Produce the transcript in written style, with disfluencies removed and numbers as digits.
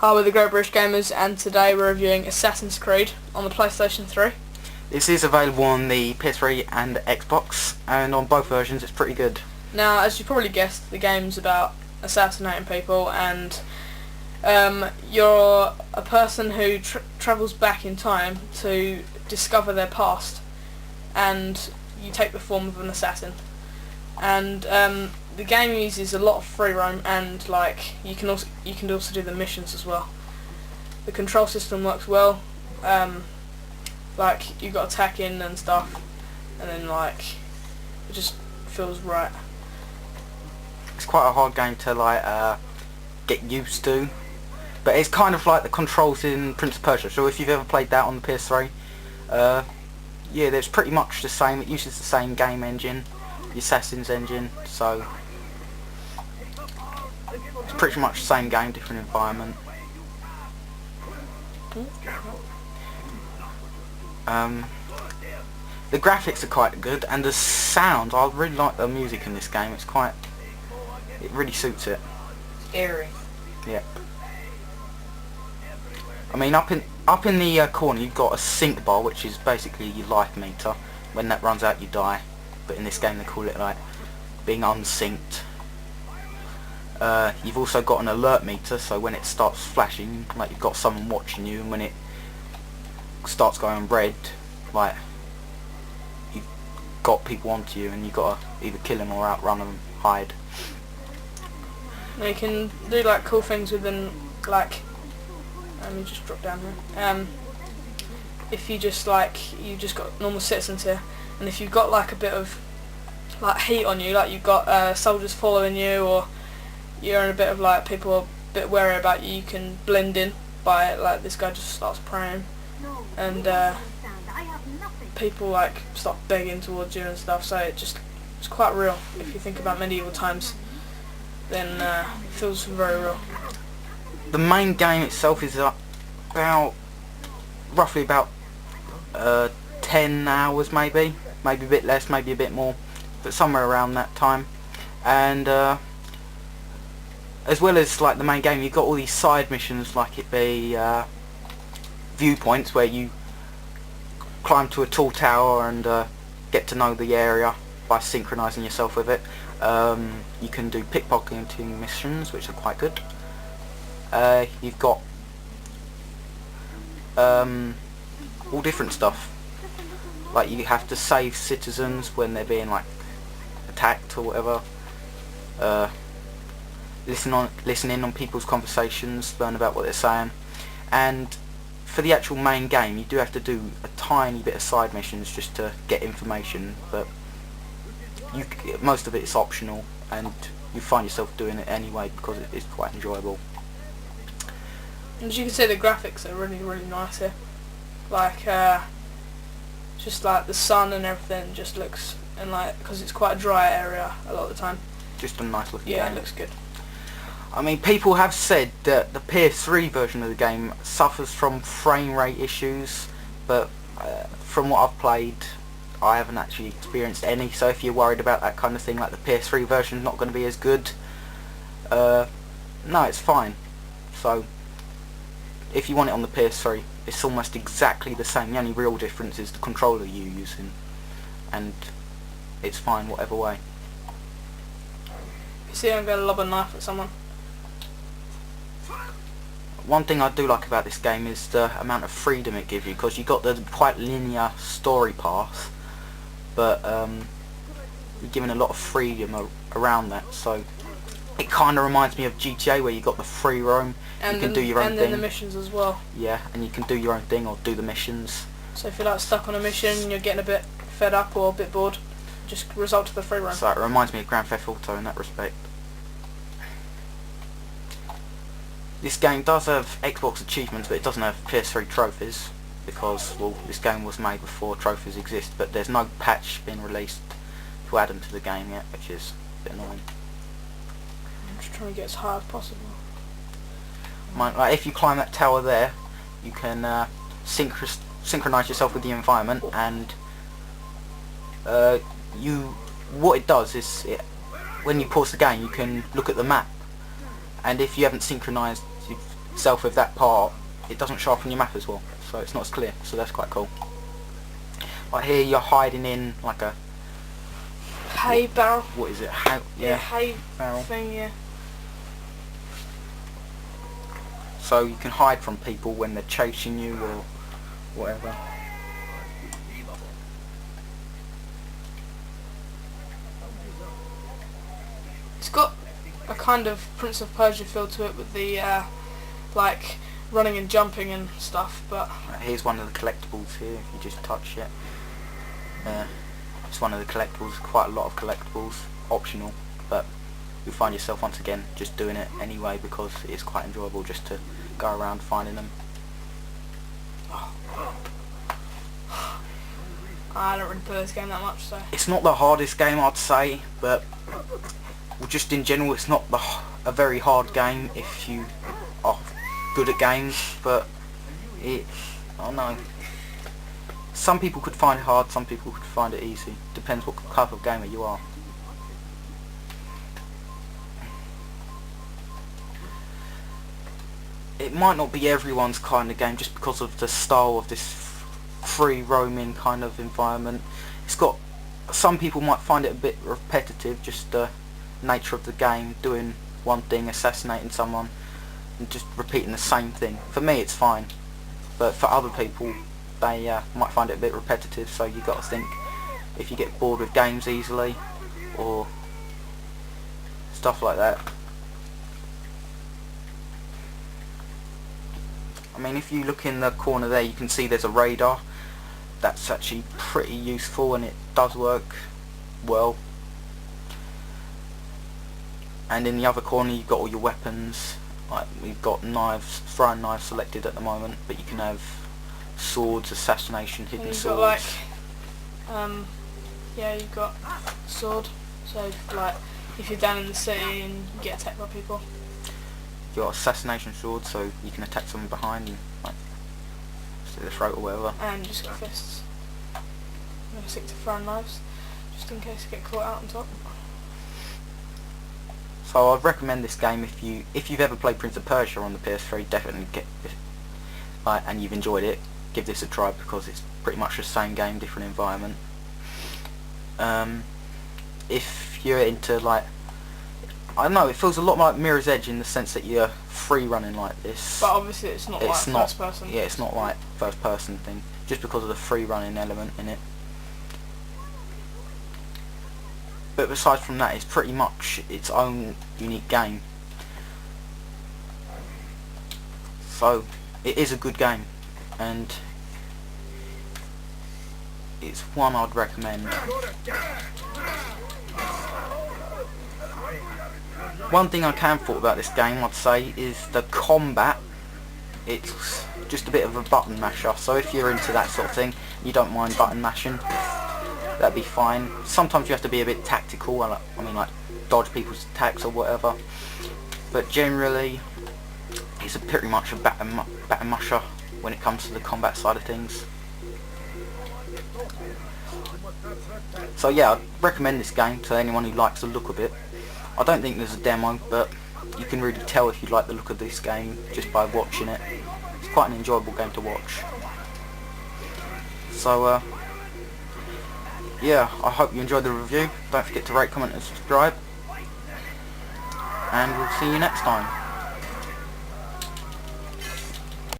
Hi, we're the GreatBritishGamers, and today we're reviewing Assassin's Creed on the PlayStation 3. This is available on the PS3 and Xbox, and on both versions it's pretty good. Now, as you probably guessed, the game's about assassinating people, and you're a person who travels back in time to discover their past, and you take the form of an assassin. And the game uses a lot of free roam, and you can also do the missions as well. The control system works well. You got attacking and stuff, and then it just feels right. It's quite a hard game to get used to, but it's kind of like the controls in Prince of Persia. So if you've ever played that on the PS3, yeah, it's pretty much the same. It uses the same game engine, the Assassin's engine, so it's pretty much the same game, different environment. The graphics are quite good, and the sound, I really like the music in this game. It really suits it. Eerie. Yeah. I mean, up in the corner you've got a sync bar, which is basically your life meter. When that runs out you die, but in this game they call it being unsynced. You've also got an alert meter, so when it starts flashing, you've got someone watching you, and when it starts going red, you've got people onto you, and you've got to either kill them or outrun them, hide. Now you can do cool things within let me just drop down here. If you just you just got normal citizens here, and if you've got a bit of heat on you, you've got soldiers following you, or you're in a bit of people are a bit wary about you, you can blend in by this guy just starts praying, and people start begging towards you and stuff. So it's quite real. If you think about medieval times, then it feels very real. The main game itself is roughly about 10 hours, maybe a bit less, maybe a bit more, but somewhere around that time. And as well as the main game, you've got all these side missions, it be viewpoints where you climb to a tall tower and get to know the area by synchronizing yourself with it. You can do pickpocketing missions, which are quite good. You've got all different stuff. You have to save citizens when they're being attacked or whatever. Listen in on people's conversations, learn about what they're saying. And for the actual main game, you do have to do a tiny bit of side missions just to get information, but most of it is optional, and you find yourself doing it anyway because it is quite enjoyable. And as you can see, the graphics are really, really nice here. Just the sun and everything just looks, and because it's quite a dry area a lot of the time. Just a nice looking game. Yeah, it looks good. I mean, people have said that the PS3 version of the game suffers from frame rate issues, but from what I've played, I haven't actually experienced any. So if you're worried about that kind of thing, the PS3 version's not going to be as good, no, it's fine. So if you want it on the PS3, it's almost exactly the same. The only real difference is the controller you're using, and it's fine whatever way. You see, I'm going to lob a knife at someone. One thing I do like about this game is the amount of freedom it gives you, because you've got the quite linear story path, but you're given a lot of freedom around that. So it kind of reminds me of GTA, where you got the free roam. And you can do your own thing. And then the missions as well. Yeah, and you can do your own thing or do the missions. So if you're stuck on a mission and you're getting a bit fed up or a bit bored, just resort to the free roam. So it reminds me of Grand Theft Auto in that respect. This game does have Xbox achievements, but it doesn't have PS3 trophies, because, well, this game was made before trophies exist, but there's no patch being released to add them to the game yet, which is a bit annoying. I'm just trying to get as high as possible. If you climb that tower there, you can synchronize yourself with the environment, and what it does is, when you pause the game, you can look at the map, and if you haven't synchronized itself with that part, it doesn't show up on your map as well, so it's not as clear, so that's quite cool. Like here you're hiding in like a hay barrel. What is it? Yeah, hay barrel thing, yeah. So you can hide from people when they're chasing you or whatever. It's got a kind of Prince of Persia feel to it with the like running and jumping and stuff, but here's one of the collectibles here if you just touch it. It's one of the collectibles, quite a lot of collectibles, optional, but you'll find yourself once again just doing it anyway because it's quite enjoyable just to go around finding them. I don't really play this game that much, so it's not the hardest game I'd say, but just in general it's not a very hard game if you are good at games, but I don't know. Some people could find it hard, some people could find it easy. Depends what type of gamer you are. It might not be everyone's kind of game just because of the style of this free roaming kind of environment. It's got, some people might find it a bit repetitive, just the nature of the game, doing one thing, assassinating someone and just repeating the same thing. For me it's fine, but for other people they might find it a bit repetitive, so you got to think if you get bored with games easily or stuff like that. I mean, if you look in the corner there you can see there's a radar. That's actually pretty useful and it does work well. And in the other corner you've got all your weapons. Like we've got knives, throwing knives selected at the moment, but you can have swords, assassination, hidden you've swords. got like, yeah, you've got sword. So like, if you're down in the city and you get attacked by people, you've got assassination sword, so you can attack someone behind and like slit their throat or whatever. And just got fists. I'm gonna stick to throwing knives, just in case you get caught out on top. So I'd recommend this game if you've ever played Prince of Persia on the PS3, definitely get this, and you've enjoyed it, give this a try because it's pretty much the same game, different environment. If you're into like, I don't know, it feels a lot like Mirror's Edge in the sense that you're free running like this. But obviously it's not like first person. Yeah, it's not like first person thing, just because of the free running element in it. But aside from that, it's pretty much its own unique game. So it is a good game, and it's one I'd recommend. One thing I can fault about this game, I'd say, is the combat. It's just a bit of a button masher, so if you're into that sort of thing, you don't mind button mashing, that'd be fine. Sometimes you have to be a bit tactical, I mean like dodge people's attacks or whatever, but generally it's pretty much a button masher when it comes to the combat side of things. So yeah, I'd recommend this game to anyone who likes the look of it. I don't think there's a demo, but you can really tell if you like the look of this game just by watching it. It's quite an enjoyable game to watch. So yeah, I hope you enjoyed the review. Don't forget to rate, comment and subscribe. And we'll see you next time.